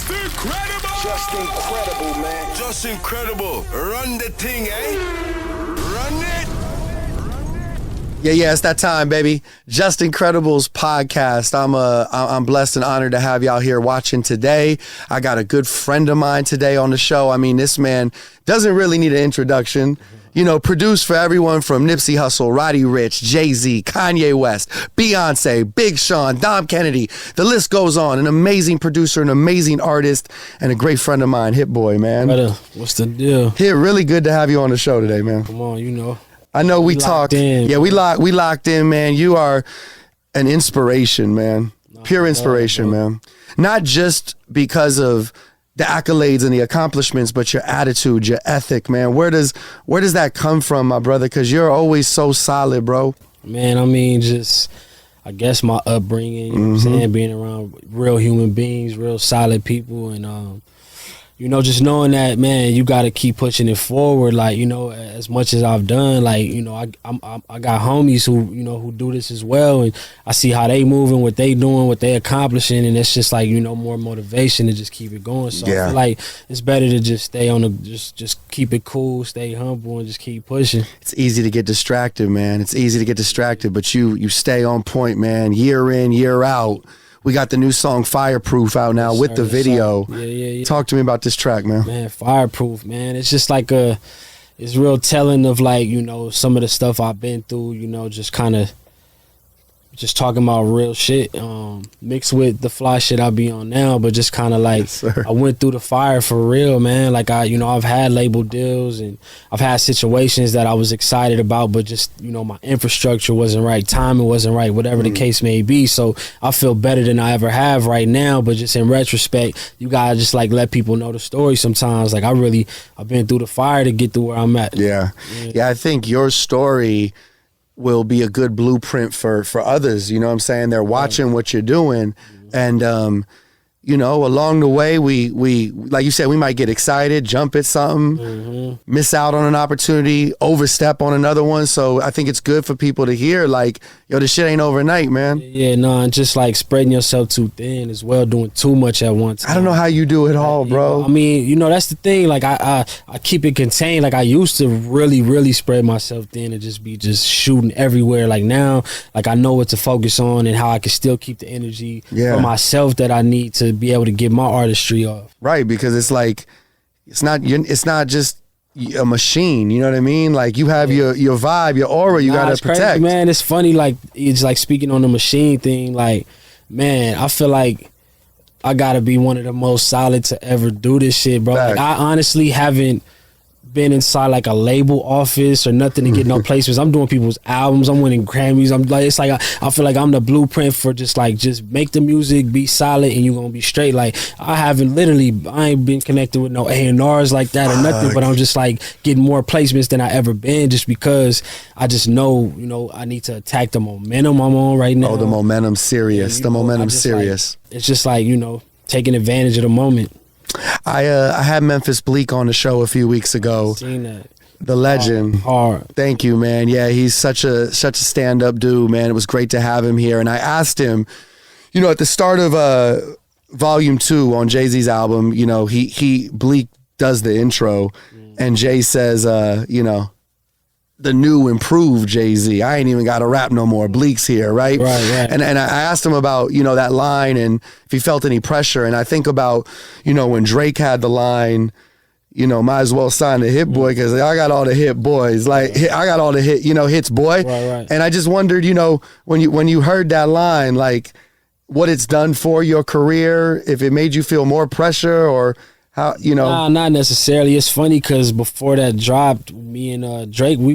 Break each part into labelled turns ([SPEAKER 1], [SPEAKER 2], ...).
[SPEAKER 1] Just incredible!
[SPEAKER 2] Just incredible, man.
[SPEAKER 1] Just incredible. Run the thing, eh? Run it!
[SPEAKER 3] Yeah, it's that time, baby. Just Incredibles podcast. I'm blessed and honored to have y'all here watching today. I got a good friend of mine today on the show. I mean, this man doesn't really need an introduction. You know, produced for everyone from Nipsey Hussle, Roddy Ricch, Jay-Z, Kanye West, Beyonce, Big Sean, Dom Kennedy. The list goes on. An amazing producer, an amazing artist, and a great friend of mine, Hit Boy, man.
[SPEAKER 4] What's the deal?
[SPEAKER 3] Hit, really good to have you on the show today, man.
[SPEAKER 4] Come on, you know.
[SPEAKER 3] I know we talked. Yeah, we locked in, man. You are an inspiration, man. Pure inspiration, man. Not just because of the accolades and the accomplishments, but your attitude, your ethic, man. Where does that come from, my brother? Because you're always so solid, bro.
[SPEAKER 4] Man, I mean, just, I guess my upbringing, you know what I'm saying, being around real human beings, real solid people, and you know, just knowing that, man, you got to keep pushing it forward. Like, you know, as much as I've done, like, you know, I got homies who, you know, who do this as well, and I see how they moving, what they doing, what they accomplishing, and it's just like, you know, more motivation to just keep it going. So I feel like it's better to just stay on the, just keep it cool, stay humble, and just keep pushing.
[SPEAKER 3] It's easy to get distracted, man. It's easy to get distracted, but you stay on point, man. Year in, year out. We got the new song Fireproof out now with the video. Yeah. Talk to me about this track, man.
[SPEAKER 4] Man, Fireproof, man. It's just like it's real telling of, like, you know, some of the stuff I've been through, you know, just kind of just talking about real shit, mixed with the fly shit I be on now, but just kind of like, I went through the fire for real, man. Like, I've had label deals and I've had situations that I was excited about, but just, you know, my infrastructure wasn't right, timing wasn't right, whatever the case may be. So I feel better than I ever have right now, but just in retrospect, you gotta just like let people know the story sometimes. Like, I've been through the fire to get to where I'm at.
[SPEAKER 3] Yeah, I think your story will be a good blueprint for others. You know what I'm saying? They're watching what you're doing, and you know, along the way, we like you said, we might get excited, jump at something, miss out on an opportunity, overstep on another one. So I think it's good for people to hear, like, yo, this shit ain't overnight, man.
[SPEAKER 4] Yeah, no, and just like spreading yourself too thin as well, doing too much at once.
[SPEAKER 3] I don't know how you do it all, bro.
[SPEAKER 4] You know, I mean, you know, that's the thing. Like, I keep it contained. Like, I used to really spread myself thin and just be shooting everywhere. Like, now, like, I know what to focus on and how I can still keep the energy for myself that I need to be able to get my artistry off.
[SPEAKER 3] Right, because it's like, it's not just a machine, you know what I mean? Like, you have your vibe, your aura, you gotta protect.
[SPEAKER 4] Crazy, man. It's funny, like, it's like speaking on the machine thing, like, man, I feel like I gotta be one of the most solid to ever do this shit, bro. Like, I honestly haven't been inside like a label office or nothing to get no placements. I'm doing people's albums, I'm winning Grammys. I'm like, it's like I feel like I'm the blueprint for just make the music, be solid, and you're gonna be straight. Like, I ain't been connected with no A&Rs like that or nothing, but I'm just like getting more placements than I ever been, just because I just know, you know, I need to attack the momentum I'm on right now.
[SPEAKER 3] Oh, the momentum's serious. The momentum's serious.
[SPEAKER 4] Like, it's just like, you know, taking advantage of the moment.
[SPEAKER 3] I had Memphis Bleak on the show a few weeks ago.
[SPEAKER 4] Seen that.
[SPEAKER 3] The legend.
[SPEAKER 4] Hard.
[SPEAKER 3] Thank you, man. Yeah, he's such a stand-up dude, man. It was great to have him here. And I asked him, you know, at the start of Volume 2 on Jay-Z's album, you know, Bleak does the intro, and Jay says, you know, the new improved Jay-Z. I ain't even got to rap no more. Bleak's here, right?
[SPEAKER 4] Right.
[SPEAKER 3] And I asked him about, you know, that line and if he felt any pressure. And I think about, you know, when Drake had the line, you know, might as well sign the Hit Boy because I got all the hit boys. Like, I got all the hits, boy.
[SPEAKER 4] Right.
[SPEAKER 3] And I just wondered, you know, when you heard that line, like, what it's done for your career, if it made you feel more pressure or how, you know.
[SPEAKER 4] Nah, not necessarily. It's funny because before that dropped, me and Drake, we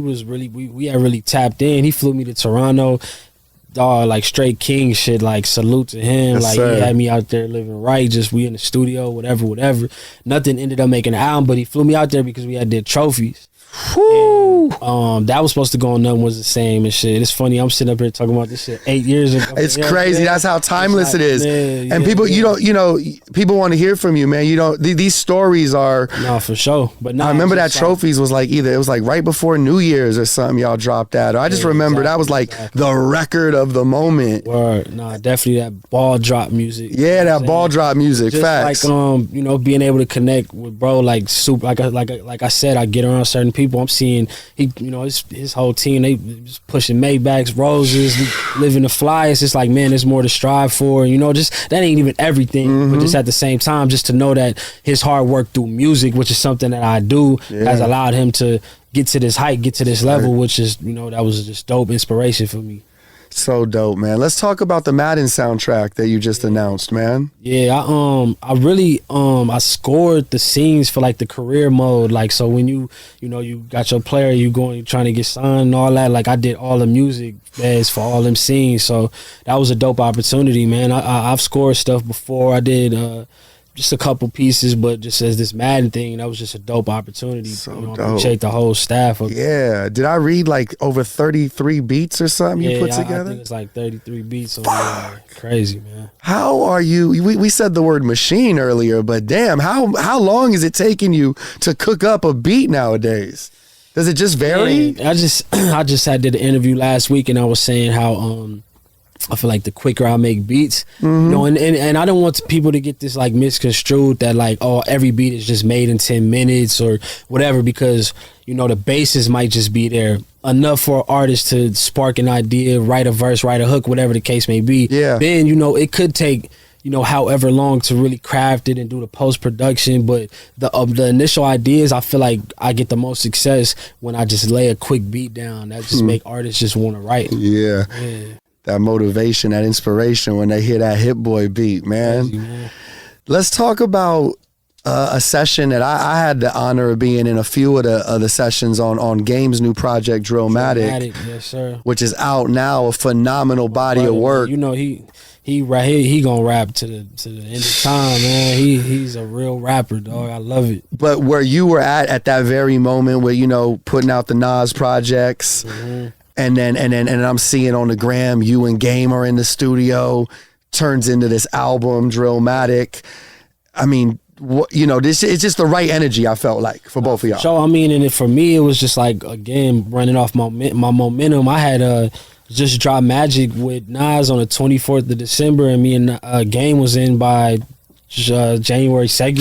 [SPEAKER 4] had really tapped in. He flew me to Toronto, like straight king shit, like salute to him.
[SPEAKER 3] Yes,
[SPEAKER 4] like,
[SPEAKER 3] sir.
[SPEAKER 4] He had me out there living right, just we in the studio, whatever. Nothing ended up making an album, but he flew me out there because we had did trophies.
[SPEAKER 3] Whew.
[SPEAKER 4] And, that was supposed to go on Nothing Was the Same and shit. It's funny, I'm sitting up here talking about this shit 8 years ago.
[SPEAKER 3] It's crazy. That's how timeless it is.
[SPEAKER 4] Man,
[SPEAKER 3] and people, people want to hear from you, man. These stories are.
[SPEAKER 4] No, for sure. But
[SPEAKER 3] I remember that Trophies was like it was like right before New Year's or something. Y'all dropped that. Or I just remember that was like the record of the moment.
[SPEAKER 4] Word. Nah, definitely that ball drop music.
[SPEAKER 3] Yeah, that ball drop music.
[SPEAKER 4] Just
[SPEAKER 3] facts.
[SPEAKER 4] Like being able to connect with bro, like super. Like I said, I get around certain people. I'm seeing his whole team. They just pushing Maybachs, Roses, living the fly. It's just like, man, there's more to strive for. Just that ain't even everything, but just at the same time, just to know that his hard work through music, which is something that I do, has allowed him to get to this height, get to this level, which is that was just dope inspiration for me.
[SPEAKER 3] So dope, man. Let's talk about the Madden soundtrack that you just announced, man.
[SPEAKER 4] Yeah, I really I scored the scenes for like the career mode. Like, so when you got your player, you trying to get signed and all that. Like, I did all the music beds for all them scenes. So that was a dope opportunity, man. I've scored stuff before. I did just a couple pieces, but just as this Madden thing, that was just a dope opportunity.
[SPEAKER 3] So dope.
[SPEAKER 4] Appreciate the whole staff. Did
[SPEAKER 3] I read like over 33 beats or something you put together?
[SPEAKER 4] I think it's like 33 beats. Fuck. Crazy, man.
[SPEAKER 3] How are you? We said the word machine earlier, but damn, how long is it taking you to cook up a beat nowadays? Does it just vary?
[SPEAKER 4] Man, I just did an interview last week, and I was saying how I feel like the quicker I make beats, and I don't want people to get this like misconstrued that like, oh, every beat is just made in 10 minutes or whatever, because the bases might just be there enough for an artist to spark an idea, write a verse, write a hook, whatever the case may be.
[SPEAKER 3] Yeah.
[SPEAKER 4] Then it could take however long to really craft it and do the post-production, but the initial ideas, I feel like I get the most success when I just lay a quick beat down that just make artists just want to write.
[SPEAKER 3] Yeah. That motivation, that inspiration when they hear that Hit Boy beat, man.
[SPEAKER 4] Crazy, man.
[SPEAKER 3] Let's talk about a session that I had the honor of being in a few of the sessions on Game's new project, M.A.A.D,
[SPEAKER 4] yes, sir.
[SPEAKER 3] which is out now, a phenomenal body of work.
[SPEAKER 4] He gonna rap to the end of time, man. He's a real rapper, dog. I love it.
[SPEAKER 3] But where you were at that very moment where, putting out the Nas projects, and then I'm seeing on the gram you and Game are in the studio, turns into this album, Drillmatic. I mean, this it's just the right energy, I felt like, for both of y'all.
[SPEAKER 4] So, I mean, and for me, it was just like, again, running off my momentum. I had just dropped Magic with Nas on the 24th of December, and me and Game was in by January 2nd.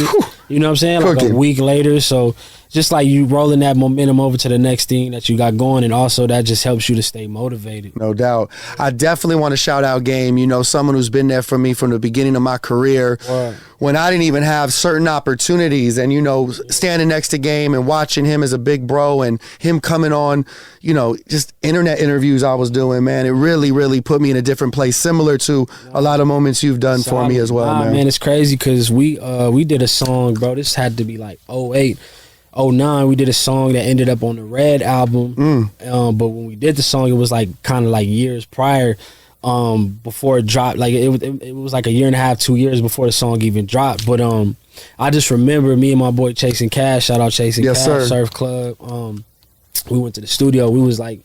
[SPEAKER 4] You know what I'm saying? Like a week later. So just like you rolling that momentum over to the next thing that you got going, and also that just helps you to stay motivated.
[SPEAKER 3] No doubt. I definitely want to shout out Game, someone who's been there for me from the beginning of my career.
[SPEAKER 4] Right.
[SPEAKER 3] When I didn't even have certain opportunities, and standing next to Game and watching him as a big bro and him coming on, just internet interviews I was doing, man, it really, really put me in a different place, similar to a lot of moments you've done for me as well, man.
[SPEAKER 4] It's crazy because we did a song, bro. This had to be like 08. 09, we did a song that ended up on the Red album. But when we did the song, it was like kind of like years prior, before it dropped. Like it was like a year and a half, 2 years before the song even dropped. But I just remember me and my boy Chasing Cash, shout out Chasing Cash,
[SPEAKER 3] sir.
[SPEAKER 4] Surf Club. We went to the studio. We was like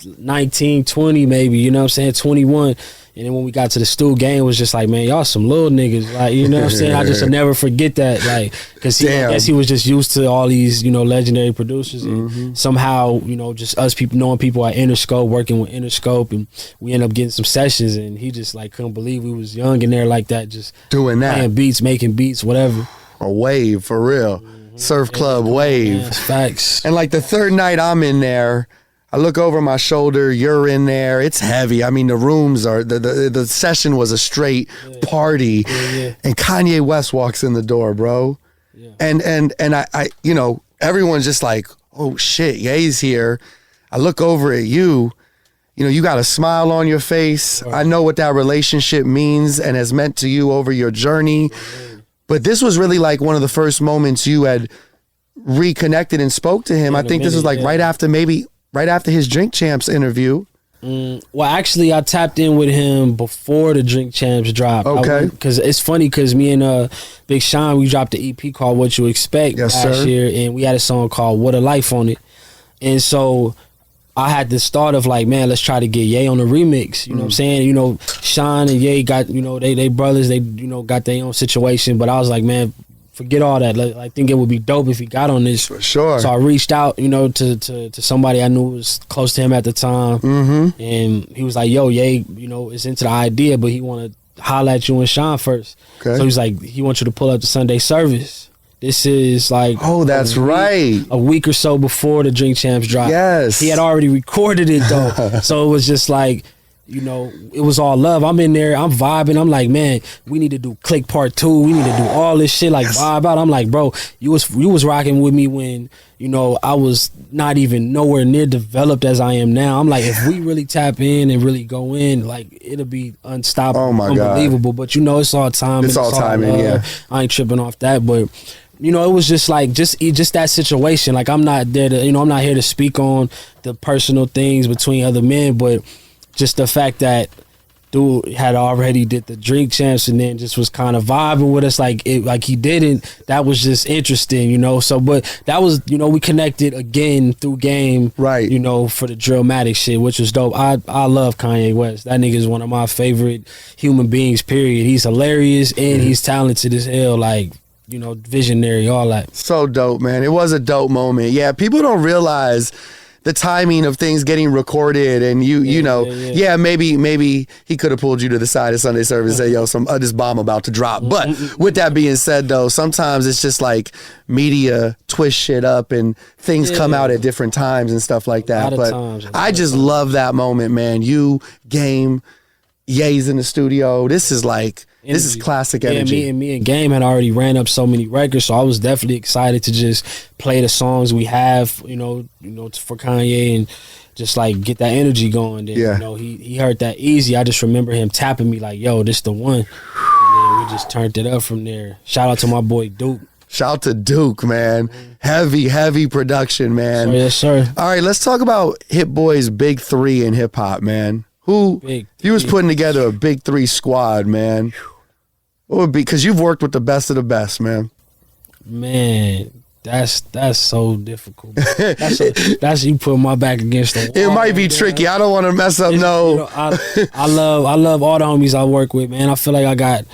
[SPEAKER 4] 19, 20 maybe, 21. And then when we got to the Stu, Game was just like, man, y'all some little niggas. Like, you know what I'm saying? I just never forget that. Like, because I guess he was just used to all these, legendary producers. And somehow, just us people, knowing people at Interscope, working with Interscope, and we ended up getting some sessions. And he just like couldn't believe we was young in there like that, just
[SPEAKER 3] doing that.
[SPEAKER 4] Playing beats, making beats, whatever.
[SPEAKER 3] A wave, for real. Surf Club wave.
[SPEAKER 4] Man, facts.
[SPEAKER 3] And like the third night I'm in there, I look over my shoulder, you're in there, it's heavy. I mean, the rooms are, the session was a straight party. And Kanye West walks in the door, bro. And I everyone's just like, oh shit, Ye's here. I look over at you, you got a smile on your face. I know what that relationship means and has meant to you over your journey. But this was really like one of the first moments you had reconnected and spoke to him. I think this was like right after his Drink Champs interview.
[SPEAKER 4] Well, actually, I tapped in with him before the Drink Champs dropped.
[SPEAKER 3] Okay.
[SPEAKER 4] Because it's funny because me and Big Sean, we dropped the EP called What You Expect last year, and we had a song called What a Life on it. And so I had this thought of like, man, let's try to get Ye on the remix. You know what I'm saying? You know, Sean and Ye got, you know, they brothers, they, you know, got their own situation. But I was like, man, forget all that. Like, I think it would be dope if he got on this.
[SPEAKER 3] For sure.
[SPEAKER 4] So I reached out, you know, to somebody I knew was close to him at the time. And he was like, yo, Ye, you know, is into the idea, but he want to holler at you and Sean first.
[SPEAKER 3] Okay.
[SPEAKER 4] So he's like, he wants you to pull up the Sunday service. This is like
[SPEAKER 3] right.
[SPEAKER 4] a week or so before the Drink Champs drop.
[SPEAKER 3] Yes.
[SPEAKER 4] He had already recorded it though. So it was just like, you know, it was all love. I'm in there, I'm vibing. I'm like, man, we need to do Click Part 2. We need to do all this shit, like vibe out. I'm like, bro, you was rocking with me when, you know, I was not even nowhere near developed as I am now. I'm like, if we really tap in and really go in, like, it'll be unstoppable,
[SPEAKER 3] oh my
[SPEAKER 4] unbelievable.
[SPEAKER 3] God.
[SPEAKER 4] But you know, it's all timing.
[SPEAKER 3] It's all timing, yeah.
[SPEAKER 4] I ain't tripping off that, but you know, it was just like just that situation. Like, I'm not there to, you know, I'm not here to speak on the personal things between other men, but just the fact that dude had already did the Drink Champs and then just was kind of vibing with us like he didn't. That was just interesting, you know. So, but that was, you know, we connected again through Game,
[SPEAKER 3] right?
[SPEAKER 4] You know, for the Drillmatic shit, which was dope. I love Kanye West. That nigga is one of my favorite human beings. Period. He's hilarious and he's talented as hell. Like, you know, visionary, all that.
[SPEAKER 3] So dope, man. It was a dope moment. Yeah, people don't realize the timing of things getting recorded, and you know, maybe he could have pulled you to the side of Sunday service and say, yo, this bomb about to drop. But with that being said, though, sometimes it's just like media twist shit up and things come out at different times and stuff like that. But I just love that moment, man. You, Game, Ye's in the studio. This is like, this is classic energy.
[SPEAKER 4] Yeah, me and Game had already ran up so many records, so I was definitely excited to just play the songs we have, you know, for Kanye and just like get that energy going. Then, you know, he heard that Eazy. I just remember him tapping me like, yo, this the one. And then we just turned it up from there. Shout out to my boy Duke.
[SPEAKER 3] Shout out to Duke, man. Heavy production, man.
[SPEAKER 4] Yes, sir.
[SPEAKER 3] All right, let's talk about Hit Boy's Big Three in hip hop, man. He was putting together a Big Three squad, man. What would be, because you've worked with the best of the best, man.
[SPEAKER 4] Man, that's so difficult. That's you put my back against the wall.
[SPEAKER 3] It might be tricky. I don't want to mess up. No,
[SPEAKER 4] you know, I love all the homies I work with, man. I feel like I got,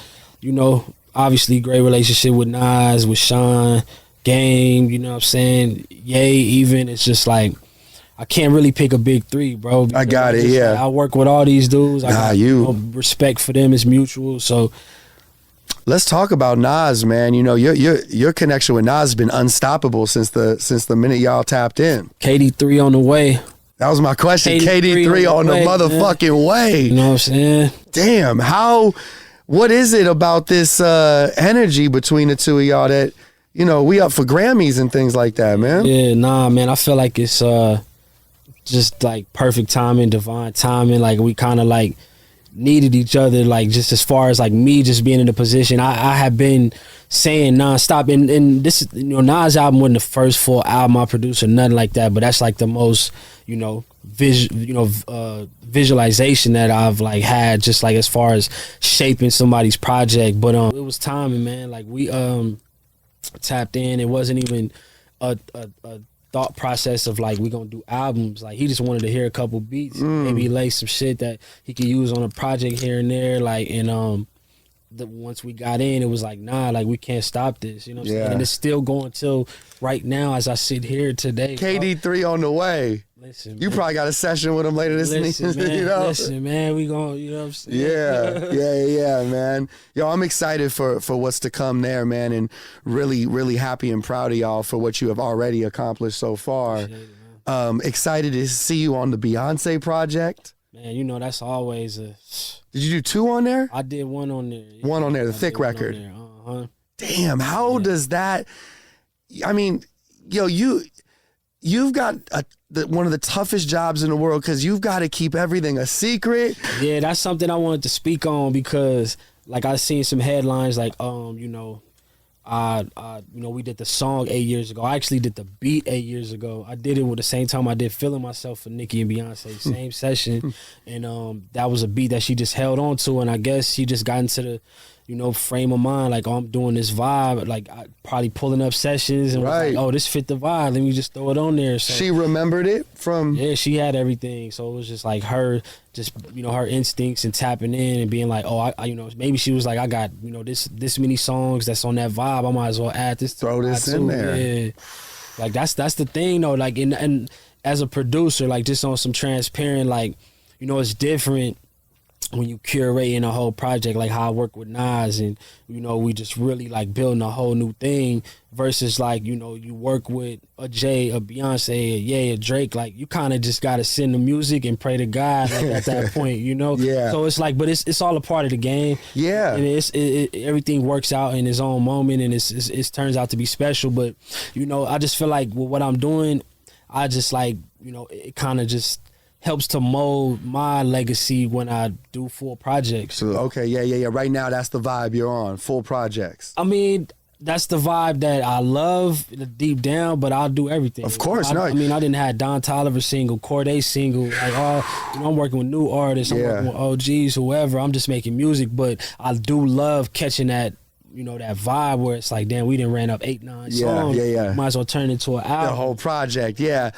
[SPEAKER 4] you know, obviously great relationship with Nas, with Sean, Game. You know what I'm saying? Ye, even it's just like I can't really pick a big three, bro.
[SPEAKER 3] I got it. Yeah,
[SPEAKER 4] like, I work with all these dudes. I got
[SPEAKER 3] you
[SPEAKER 4] know, respect for them is mutual. So.
[SPEAKER 3] Let's talk about Nas, man. You know, your connection with Nas has been unstoppable since the minute y'all tapped in.
[SPEAKER 4] KD3 on the way.
[SPEAKER 3] That was my question. KD3 on the motherfucking way.
[SPEAKER 4] You know what I'm saying?
[SPEAKER 3] Damn, what is it about this energy between the two of y'all that, you know, we up for Grammys and things like that, man?
[SPEAKER 4] Yeah, nah, man. I feel like it's just like perfect timing, divine timing. Like we kind of like needed each other, like just as far as like me just being in the position I have been saying nonstop, and this, you know, Nas album wasn't the first full album I produced or nothing like that, but that's like the most, you know, visualization that I've like had, just like as far as shaping somebody's project. But it was timing, man. Like we tapped in. It wasn't even a thought process of like we gonna do albums. Like he just wanted to hear a couple beats, maybe lay some shit that he could use on a project here and there. Like, and once we got in, it was like, nah, like we can't stop this. You know what I'm saying? And it's still going till right now as I sit here today.
[SPEAKER 3] KD3 on the way.
[SPEAKER 4] Listen,
[SPEAKER 3] you probably got a session with him later this
[SPEAKER 4] listen, man,
[SPEAKER 3] you know?
[SPEAKER 4] Listen, man, we gonna, you know what I'm saying?
[SPEAKER 3] Yeah, man. Yo, I'm excited for what's to come there, man, and really happy and proud of y'all for what you have already accomplished so far. Excited to see you on the Beyonce project.
[SPEAKER 4] Man, you know that's always a.
[SPEAKER 3] Did you do 2 on there?
[SPEAKER 4] I did 1 on there.
[SPEAKER 3] One on there, the thick record. Damn, how does that? I mean, yo, you've got one of the toughest jobs in the world because you've got to keep everything a secret.
[SPEAKER 4] Yeah, that's something I wanted to speak on because, like, I seen some headlines like, you know, we did the song 8 years ago. I actually did the beat 8 years ago. I did it with the same time I did Feeling Myself for Nicki and Beyonce, same session, and that was a beat that she just held on to, and I guess she just got into frame of mind, like, oh, I'm doing this vibe, like, I probably pulling up sessions and was like, oh, this fit the vibe, let me just throw it on there. So
[SPEAKER 3] she remembered it from...
[SPEAKER 4] Yeah, she had everything. So it was just like her, just, her instincts and tapping in and being like, oh, I maybe she was like, I got, this many songs that's on that vibe, I might as well add this.
[SPEAKER 3] Throw this in there.
[SPEAKER 4] Yeah. Like, that's the thing, though. Like, and as a producer, like, just on some transparent, like, it's different when you curating a whole project, like how I work with Nas, and we just really like building a whole new thing, versus like you work with a Jay, a Beyonce, a Ye, a Drake. Like, you kind of just gotta send the music and pray to God, like, at that point,
[SPEAKER 3] Yeah.
[SPEAKER 4] So it's like, but it's all a part of the game.
[SPEAKER 3] Yeah.
[SPEAKER 4] And everything works out in its own moment, and it turns out to be special. But I just feel like with what I'm doing, I just like it kind of just helps to mold my legacy when I do full projects.
[SPEAKER 3] So, okay, yeah. Right now, that's the vibe you're on, full projects.
[SPEAKER 4] I mean, that's the vibe that I love deep down, but I'll do everything.
[SPEAKER 3] Of course,
[SPEAKER 4] I mean, I didn't have Don Toliver single, Corday single, like I'm working with new artists, I'm working with OGs, whoever. I'm just making music, but I do love catching that, that vibe where it's like, damn, we done ran up 8-9 songs.
[SPEAKER 3] Yeah.
[SPEAKER 4] Might as well turn it into an album.
[SPEAKER 3] The whole project, yeah.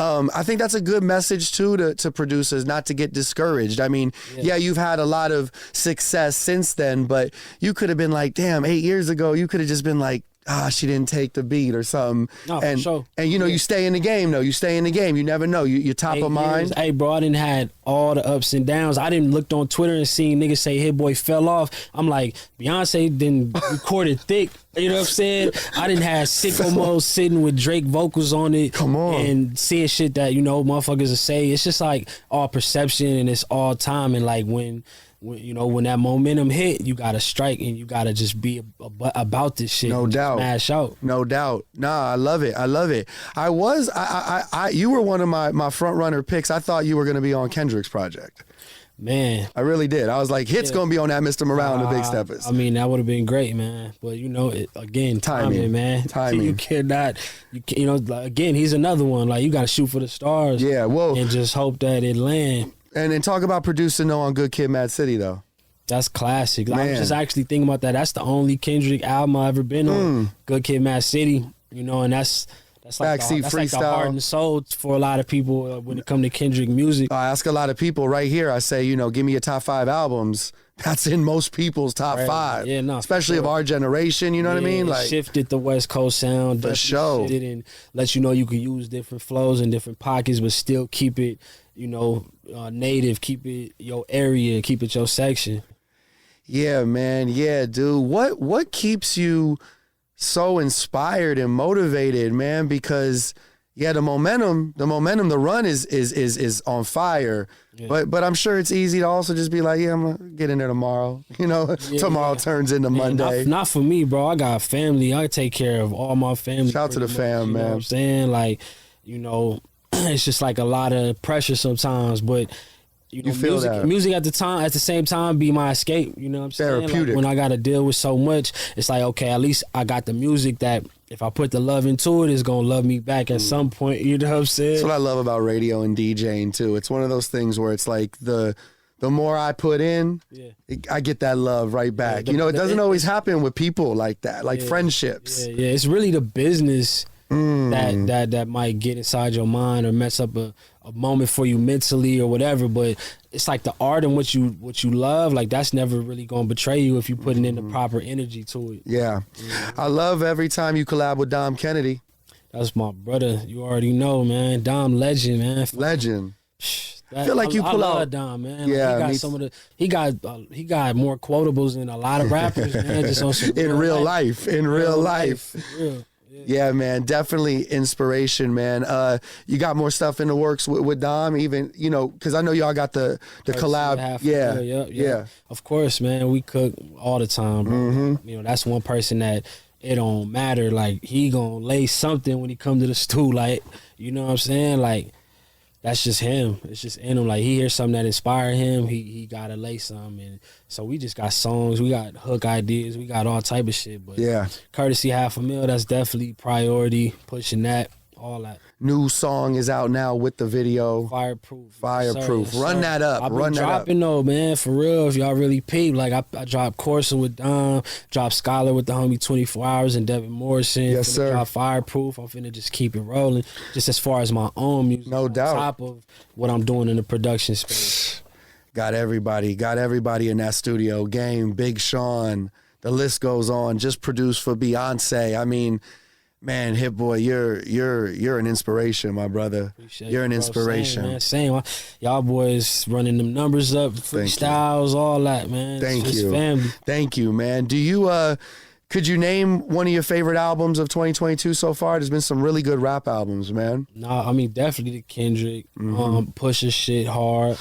[SPEAKER 3] I think that's a good message too to producers, not to get discouraged. I mean, yeah, you've had a lot of success since then, but you could have been like, damn, 8 years ago, you could have just been like, she didn't take the beat or something.
[SPEAKER 4] No,
[SPEAKER 3] and,
[SPEAKER 4] for sure.
[SPEAKER 3] And you stay in the game though. You stay in the game. You never know. You're top of mind.
[SPEAKER 4] Hey, bro, I didn't had all the ups and downs. I didn't looked on Twitter and seen niggas say Hit Boy fell off. I'm like, Beyonce didn't recorded thick. You know what I'm saying? I didn't have Sicko Mode sitting with Drake vocals on it.
[SPEAKER 3] Come on.
[SPEAKER 4] And seeing shit that, motherfuckers will say. It's just like all perception and it's all time. And like when that momentum hit, you gotta strike and you gotta just be about this shit.
[SPEAKER 3] No doubt.
[SPEAKER 4] Smash out.
[SPEAKER 3] No doubt. Nah, I love it. You were one of my front runner picks. I thought you were gonna be on Kendrick's project.
[SPEAKER 4] Man,
[SPEAKER 3] I really did. I was like, Hit's gonna be on that Mr. Morale and the Big Steppers.
[SPEAKER 4] I mean, that would have been great, man. But again, timing, man.
[SPEAKER 3] Timing.
[SPEAKER 4] You cannot. Again, he's another one. Like, you got to shoot for the stars.
[SPEAKER 3] Yeah, whoa.
[SPEAKER 4] And just hope that it land.
[SPEAKER 3] And then talk about producing on Good Kid, Mad City though.
[SPEAKER 4] That's classic.
[SPEAKER 3] Man.
[SPEAKER 4] I was just actually thinking about that. That's the only Kendrick album I've ever been on. Good Kid, Mad City. And that's like the heart and soul for a lot of people when it comes to Kendrick music.
[SPEAKER 3] I ask a lot of people right here. I say, give me your top 5 albums. That's in most people's top 5.
[SPEAKER 4] Yeah, no,
[SPEAKER 3] especially of our generation. You know what I mean? Like,
[SPEAKER 4] shifted the West Coast sound.
[SPEAKER 3] For sure.
[SPEAKER 4] Shifted and let you know you can use different flows in different pockets, but still keep it, native. Keep it your area. Keep it your section.
[SPEAKER 3] Yeah, man. Yeah, dude. What keeps you so inspired and motivated, man? Because the momentum, the run is on fire. Yeah. But I'm sure it's easy to also just be like, I'm gonna get in there tomorrow. Tomorrow turns into Monday.
[SPEAKER 4] Not for me, bro. I got family. I take care of all my family.
[SPEAKER 3] Shout out to the fam, man.
[SPEAKER 4] You know what I'm saying? Like, it's just like a lot of pressure sometimes, but
[SPEAKER 3] you feel
[SPEAKER 4] music at the same time be my escape. You know what I'm saying?
[SPEAKER 3] Therapeutic.
[SPEAKER 4] Like, when I gotta deal with so much, it's like, okay, at least I got the music that if I put the love into it, it's gonna love me back at some point. You know what I'm saying?
[SPEAKER 3] That's what I love about radio and DJing too. It's one of those things where it's like the more I put in, I get that love right back. It doesn't always happen with people like that, like friendships.
[SPEAKER 4] Yeah, it's really the business that might get inside your mind or mess up a moment for you mentally or whatever. But it's like the art and what you love, like that's never really gonna betray you if you putting in the proper energy to it.
[SPEAKER 3] Yeah. I love every time you collab with Dom Kennedy.
[SPEAKER 4] That's my brother. You already know, man. Dom legend, man.
[SPEAKER 3] Legend. I feel like you pull out
[SPEAKER 4] Dom, man.
[SPEAKER 3] Yeah,
[SPEAKER 4] like he got more quotables than a lot of rappers, man. Just on some
[SPEAKER 3] in real life. In real life.
[SPEAKER 4] Real.
[SPEAKER 3] Yeah, man, definitely inspiration, man. You got more stuff in the works with Dom, even, because I know y'all got the collab. Yeah.
[SPEAKER 4] Of course, man. We cook all the time, bro. Mm-hmm. That's one person that it don't matter. Like, he gonna lay something when he come to the stool. Like, you know what I'm saying? Like, that's just him. It's just in him. Like, he hears something that inspired him, he gotta lay something. And so we just got songs, we got hook ideas, we got all type of shit. But courtesy $500,000, that's definitely priority, pushing that. all that.
[SPEAKER 3] New song is out now with the video.
[SPEAKER 4] Fireproof.
[SPEAKER 3] Fireproof.
[SPEAKER 4] Sir,
[SPEAKER 3] Run
[SPEAKER 4] sir.
[SPEAKER 3] that up.
[SPEAKER 4] I've been
[SPEAKER 3] Run that up.
[SPEAKER 4] dropping though, man, for real. If y'all really peep, like I dropped Corsa with Dom, dropped Scholar with the homie 24 Hours and Devin Morrison.
[SPEAKER 3] Yes,
[SPEAKER 4] finna
[SPEAKER 3] sir.
[SPEAKER 4] Drop Fireproof. I'm finna just keep it rolling. Just as far as my own music.
[SPEAKER 3] No
[SPEAKER 4] on
[SPEAKER 3] doubt.
[SPEAKER 4] top of what I'm doing in the production space.
[SPEAKER 3] Got everybody in that studio. Game, Big Sean. The list goes on. Just produced for Beyonce. I mean, man, Hit Boy, you're an inspiration, my brother.
[SPEAKER 4] Appreciate
[SPEAKER 3] You're an
[SPEAKER 4] you, bro.
[SPEAKER 3] inspiration.
[SPEAKER 4] Same. Y'all boys running them numbers up, freestyles, all that, man.
[SPEAKER 3] Thank
[SPEAKER 4] It's
[SPEAKER 3] you.
[SPEAKER 4] Family.
[SPEAKER 3] Thank you, man. Do you could you name one of your favorite albums of 2022 so far? There's been some really good rap albums, man.
[SPEAKER 4] Nah, I mean definitely the Kendrick, Pusha shit hard,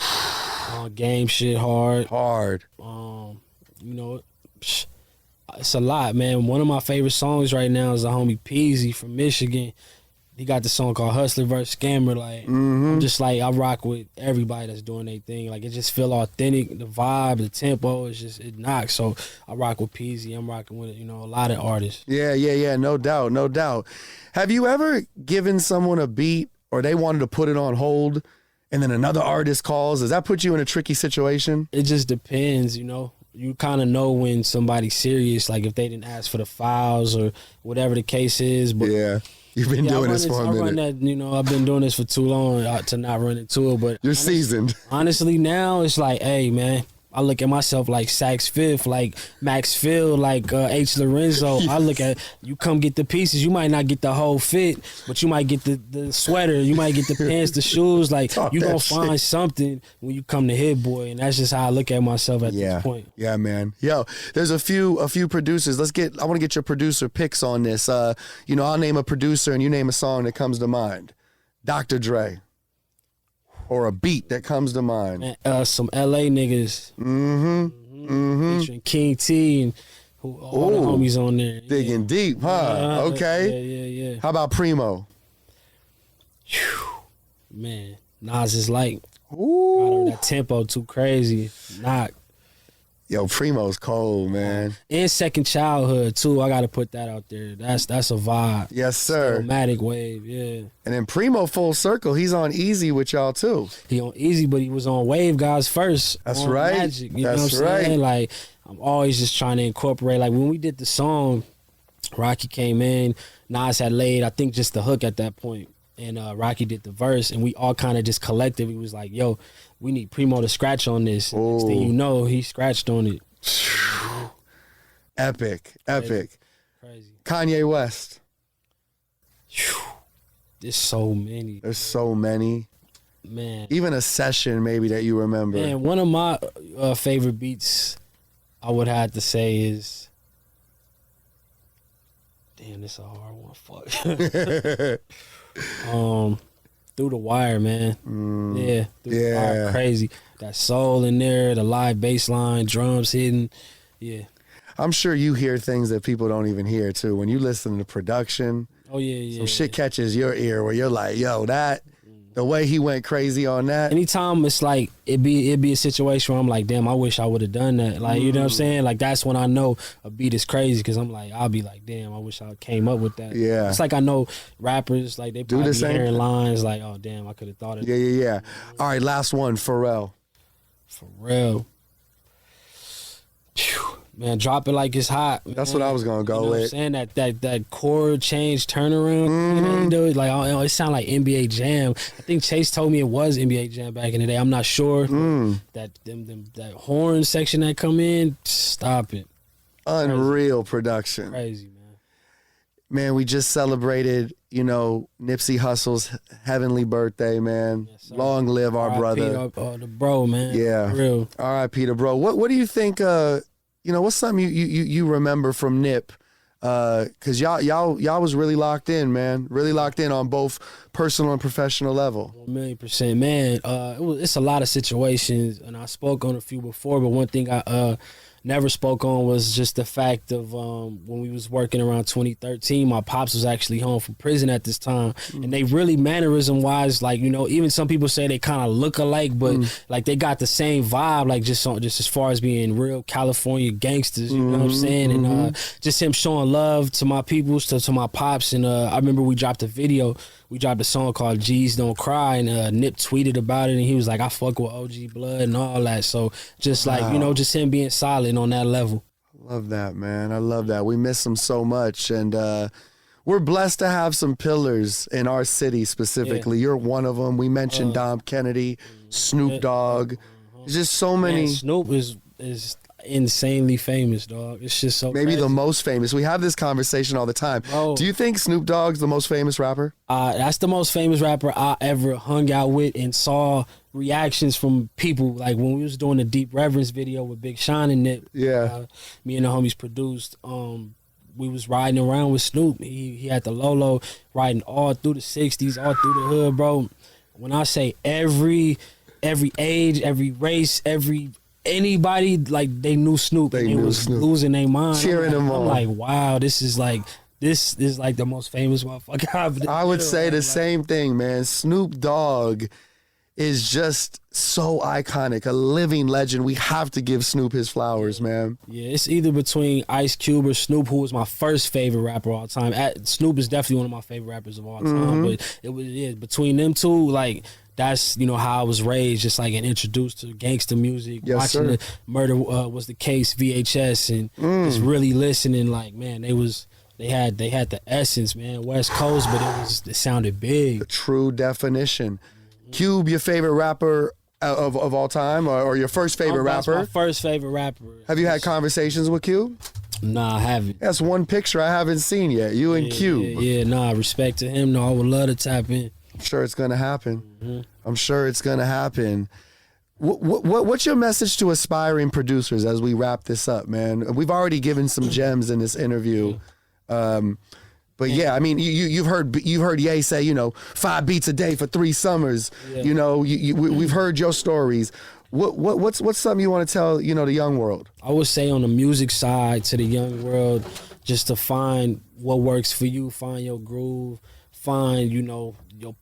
[SPEAKER 4] Game shit hard. You know, it's a lot, man. One of my favorite songs right now is the homie Eazy from Michigan. He got the song called Hustler vs. Scammer. Like, I'm just like, I rock with everybody that's doing their thing. Like, it just feel authentic. The vibe, the tempo, it knocks. So I rock with Eazy. I'm rocking with, a lot of artists.
[SPEAKER 3] Yeah. No doubt. Have you ever given someone a beat or they wanted to put it on hold and then another artist calls? Does that put you in a tricky situation?
[SPEAKER 4] It just depends, You kind of know when somebody's serious, like if they didn't ask for the files or whatever the case is. But
[SPEAKER 3] yeah, you've been doing this for a minute.
[SPEAKER 4] I've been doing this for too long to not run into it. But
[SPEAKER 3] you're seasoned.
[SPEAKER 4] Honestly, now it's like, hey, man, I look at myself like Sax Fifth, like Max Phil, like H. Lorenzo. I look at you come get the pieces. You might not get the whole fit, but you might get the sweater. You might get the pants, the shoes. Like you gonna find something when you come to Hit Boy, and that's just how I look at myself at this point.
[SPEAKER 3] Yeah, man. Yo, there's a few producers. I want to get your producer picks on this. I'll name a producer and you name a song that comes to mind. Dr. Dre. Or a beat that comes to mind.
[SPEAKER 4] Man, some LA niggas. Featuring King T and all the homies on there.
[SPEAKER 3] Digging deep, huh? Okay.
[SPEAKER 4] Yeah.
[SPEAKER 3] How about Primo?
[SPEAKER 4] Man, Nas is like,
[SPEAKER 3] Ooh.
[SPEAKER 4] that tempo too crazy. Knock.
[SPEAKER 3] Yo, Primo's cold, man.
[SPEAKER 4] And Second Childhood too. I gotta put that out there. That's a vibe.
[SPEAKER 3] Yes, sir.
[SPEAKER 4] M.A.A.D Wave, yeah.
[SPEAKER 3] And then Primo full circle. He's on Eazy with y'all too.
[SPEAKER 4] He on Eazy, but he was on Wave Guys first.
[SPEAKER 3] That's
[SPEAKER 4] on
[SPEAKER 3] right.
[SPEAKER 4] Magic, you
[SPEAKER 3] That's
[SPEAKER 4] know what I'm saying?
[SPEAKER 3] right.
[SPEAKER 4] Like I'm always just trying to incorporate. Like when we did the song, Rocky came in. Nas had laid, I think, just the hook at that point. And Rocky did the verse, and we all kind of just collectively was like, yo, we need Primo to scratch on this. And next thing you know, he scratched on it.
[SPEAKER 3] Epic.
[SPEAKER 4] Crazy.
[SPEAKER 3] Kanye West.
[SPEAKER 4] There's so many.
[SPEAKER 3] There's so many.
[SPEAKER 4] Man.
[SPEAKER 3] Even a session maybe that you remember.
[SPEAKER 4] Man, one of my favorite beats I would have to say is, damn, this is a hard one. Fuck. Through the Wire, man. Yeah, Through the Wire, crazy. That soul in there, the live bass line, drums hitting. Yeah.
[SPEAKER 3] I'm sure you hear things that people don't even hear too. When you listen to production, some shit catches your ear where you're like, yo, the way he went crazy on that.
[SPEAKER 4] Anytime it's like it'd be a situation where I'm like, damn, I wish I would have done that. Like, you know what I'm saying? Like that's when I know a beat is crazy because I'm like, I'll be like, damn, I wish I came up with that.
[SPEAKER 3] Yeah.
[SPEAKER 4] It's like I know rappers, like they probably be hearing lines like, oh damn, I could have thought of that.
[SPEAKER 3] Yeah. All right, last one, Pharrell.
[SPEAKER 4] Man, drop it like it's hot. Man.
[SPEAKER 3] That's what I was gonna go with.
[SPEAKER 4] What I'm saying that chord change turnaround. You know, like it sound like NBA Jam. I think Chase told me it was NBA Jam back in the day. I'm not sure. That horn section that come in, stop it.
[SPEAKER 3] Unreal production.
[SPEAKER 4] Crazy, man.
[SPEAKER 3] Man, we just celebrated, Nipsey Hussle's heavenly birthday, man. Yes, long live our brother.
[SPEAKER 4] The bro, man.
[SPEAKER 3] Yeah.
[SPEAKER 4] Real.
[SPEAKER 3] R.I.P. the bro. What do you think? What's something you remember from Nip? Cause y'all was really locked in, man. Really locked in on both personal and professional level.
[SPEAKER 4] 1,000,000%, man. It's a lot of situations, and I spoke on a few before. But one thing I never spoke on was just the fact of when we was working around 2013, my pops was actually home from prison at this time, and they really mannerism wise, like even some people say they kind of look alike, but like they got the same vibe, like just as far as being real California gangsters, you know what I'm saying, and just him showing love to my peoples, to my pops, and I remember we dropped a video we dropped a song called G's Don't Cry, and Nip tweeted about it, and he was like, I fuck with OG Blood and all that. So just like, you know, just him being solid on that level.
[SPEAKER 3] Love that, man. I love that. We miss him so much, and we're blessed to have some pillars in our city specifically. You're one of them. We mentioned Dom Kennedy, Snoop Dogg. There's just so many.
[SPEAKER 4] Man, Snoop is insanely famous, dog. It's just so
[SPEAKER 3] maybe
[SPEAKER 4] crazy.
[SPEAKER 3] the most famous. We have this conversation all the time.
[SPEAKER 4] Bro.
[SPEAKER 3] Do you think Snoop Dogg's the most famous rapper?
[SPEAKER 4] That's the most famous rapper I ever hung out with and saw reactions from people. Like when we was doing the Deep Reverence video with Big Sean and Nip.
[SPEAKER 3] Yeah.
[SPEAKER 4] Me and the homies produced. We was riding around with Snoop. He had the Lolo riding all through the 60s, all through the hood, bro. When I say every age, every race, anybody, like, they knew Snoop. They was Snoop. Losing their mind.
[SPEAKER 3] Cheering him on.
[SPEAKER 4] I'm like, wow, this is like the most famous motherfucker I've
[SPEAKER 3] I would say the same thing, man. Snoop Dogg is just so iconic, a living legend. We have to give Snoop his flowers, man.
[SPEAKER 4] Yeah, it's either between Ice Cube or Snoop, who was my first favorite rapper of all time. Snoop is definitely one of my favorite rappers of all time, but it was between them two, like, that's, you know, how I was raised, just like, and introduced to gangster music, watching the Murder Was the Case VHS, and just really listening. Like, man, they had the essence, man, West Coast, but it sounded big.
[SPEAKER 3] The true definition. Cube, your favorite rapper of all time, or your first favorite rapper?
[SPEAKER 4] My first favorite rapper.
[SPEAKER 3] Have you had conversations with Cube?
[SPEAKER 4] Nah, I haven't.
[SPEAKER 3] That's one picture I haven't seen yet. You and Cube.
[SPEAKER 4] Yeah, nah, respect to him. No, I would love to tap in.
[SPEAKER 3] I'm sure it's gonna happen. I'm sure it's gonna happen. What's your message to aspiring producers as we wrap this up, man? We've already given some gems in this interview. But yeah, I mean, you've heard Ye say, you know, 5 beats a day for 3 summers. Yeah. You know, we've heard your stories. What's something you want to tell, you know, the young world?
[SPEAKER 4] I would say on the music side to the young world, just to find what works for you, find your groove, find, you know,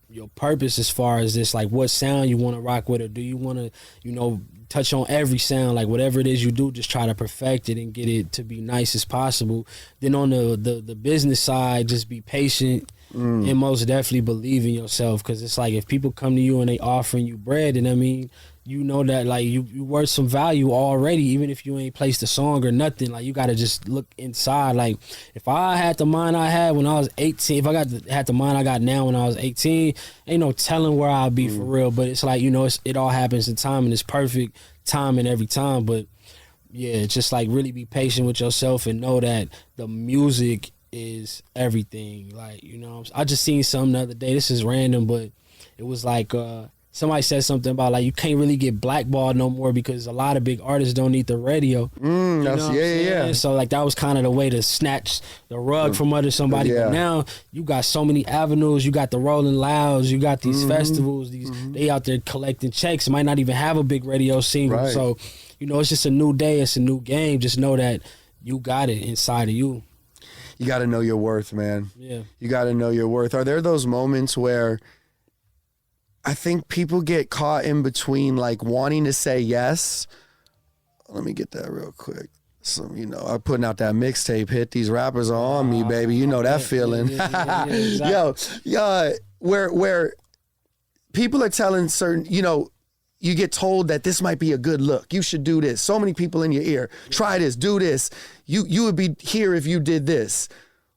[SPEAKER 4] your purpose as far as this, like, what sound you want to rock with, or do you want to, you know, touch on every sound, like whatever it is you do, just try to perfect it and get it to be nice as possible. Then on the business side, just be patient and most definitely believe in yourself, because it's like, if people come to you and they offering you bread, and I mean, you know that, like, you worth some value already, even if you ain't placed a song or nothing. Like, you gotta just look inside. Like, if I had the mind I had when I was 18, if I had the mind I got now when I was 18, ain't no telling where I'll be for real. But it's like, you know, it all happens in time, and it's perfect timing every time. But yeah, just like, really be patient with yourself and know that the music is everything. Like, you know, I just seen something the other day. This is random, but it was like, somebody said something about, like, you can't really get blackballed no more because a lot of big artists don't need the radio. Yeah. So, like, that was kind of the way to snatch the rug from under somebody. But now you got so many avenues. You got the Rolling Louds. You got these festivals. They out there collecting checks. Might not even have a big radio single. Right. So, you know, it's just a new day. It's a new game. Just know that you got it inside of you.
[SPEAKER 3] You got to know your worth, man.
[SPEAKER 4] Yeah.
[SPEAKER 3] You got to know your worth. Are there those moments where I think people get caught in between, like, wanting to say yes? Let me get that real quick. So, you know, I'm putting out that mixtape hit. These rappers are on me, baby. You know that feeling. Exactly. Yo, where people are telling certain, you know, you get told that this might be a good look. You should do this. So many people in your ear. Try this. Do this. You would be here if you did this.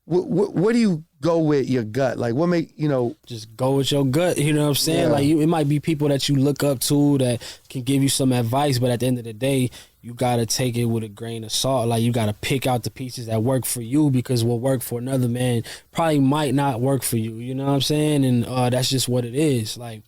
[SPEAKER 3] What do you go with your gut? Like, what make, you know? Just
[SPEAKER 4] go with your gut, you know what I'm saying? Yeah. Like, it might be people that you look up to that can give you some advice, but at the end of the day, you gotta take it with a grain of salt. Like, you gotta pick out the pieces that work for you, because what work for another man probably might not work for you, you know what I'm saying? And that's just what it is. Like,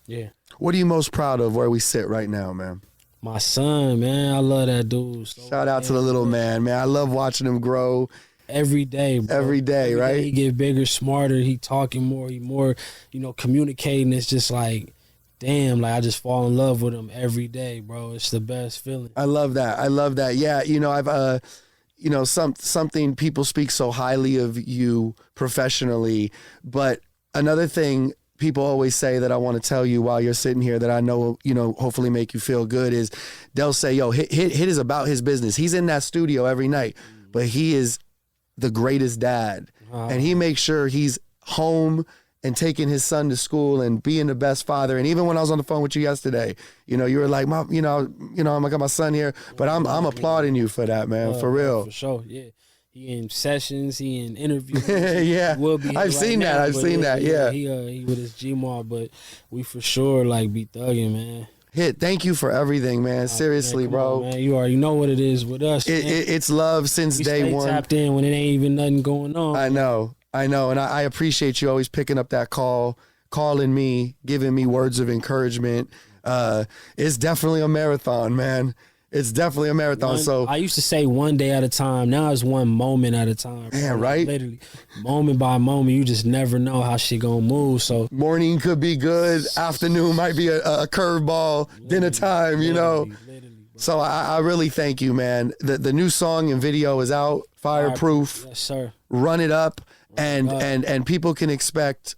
[SPEAKER 4] yeah.
[SPEAKER 3] What are you most proud of where we sit right now, man?
[SPEAKER 4] My son, man. I love that dude.
[SPEAKER 3] Shout out to the little man. I love watching him grow.
[SPEAKER 4] Every day, bro.
[SPEAKER 3] Every day, right?
[SPEAKER 4] He get bigger, smarter. He talking more. He more, you know, communicating. It's just like, damn, like, I just fall in love with him every day, bro. It's the best feeling.
[SPEAKER 3] I love that. Yeah, you know, I've, you know, something people speak so highly of you professionally, but another thing people always say that I want to tell you while you're sitting here that I know, you know, hopefully make you feel good is they'll say, yo, Hit is about his business. He's in that studio every night, but he is the greatest dad, and he makes sure he's home and taking his son to school and being the best father. And even when I was on the phone with you yesterday, you know, you were like, I got my son here, but I'm applauding you for that, man, for real.
[SPEAKER 4] For sure, yeah. He in sessions, he in interviews.
[SPEAKER 3] Yeah,
[SPEAKER 4] will be
[SPEAKER 3] I've seen that. Yeah.
[SPEAKER 4] He with his Gmar, but we for sure like be thugging, man.
[SPEAKER 3] Hit, thank you for everything, man. Seriously,
[SPEAKER 4] man,
[SPEAKER 3] bro.
[SPEAKER 4] on, man. You already know what it is with us.
[SPEAKER 3] It's love since
[SPEAKER 4] we
[SPEAKER 3] day
[SPEAKER 4] stay
[SPEAKER 3] one.
[SPEAKER 4] Tapped in when it ain't even nothing going on.
[SPEAKER 3] I know, and I appreciate you always picking up that call, calling me, giving me words of encouragement. It's definitely a marathon, man. It's definitely a marathon. So
[SPEAKER 4] I used to say one day at a time. Now it's one moment at a time.
[SPEAKER 3] Man, right?
[SPEAKER 4] Literally, moment by moment. You just never know how shit gonna move. So
[SPEAKER 3] morning could be good. Afternoon might be a curveball. Dinner time, you know.
[SPEAKER 4] Literally,
[SPEAKER 3] so I really thank you, man. The new song and video is out. Fireproof.
[SPEAKER 4] Yes, sir.
[SPEAKER 3] Run it up, and people can expect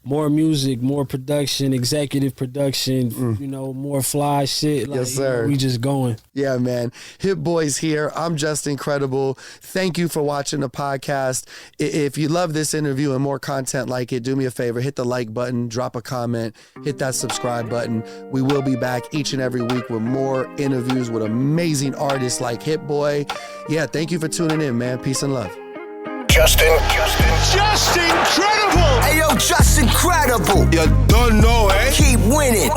[SPEAKER 4] more music, more production, executive production, you know, more fly shit. Like,
[SPEAKER 3] yes, sir.
[SPEAKER 4] We just going.
[SPEAKER 3] Yeah, man. Hit Boy's here. I'm just incredible. Thank you for watching the podcast. If you love this interview and more content like it, do me a favor, hit the like button, drop a comment, hit that subscribe button. We will be back each and every week with more interviews with amazing artists like Hit Boy. Yeah, thank you for tuning in, man. Peace and love.
[SPEAKER 1] Just incredible!
[SPEAKER 2] Hey yo, just incredible.
[SPEAKER 1] You don't know, eh?
[SPEAKER 2] Keep winning.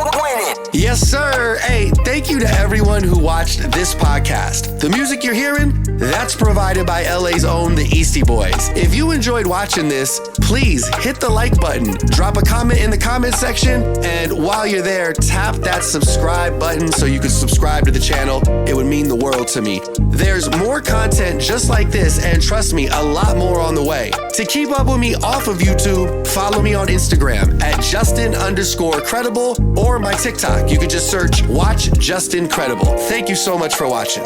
[SPEAKER 3] Yes, sir. Hey, thank you to everyone who watched this podcast. The music you're hearing, that's provided by LA's own The Eastie Boys. If you enjoyed watching this, please hit the like button, drop a comment in the comment section, and while you're there, tap that subscribe button so you can subscribe to the channel. It would mean the world to me. There's more content just like this, and trust me, a lot more on the way. To keep up with me off of YouTube, follow me on Instagram at Justin_credible or my TikTok. You can just search Watch Justin Credible. Thank you so much for watching.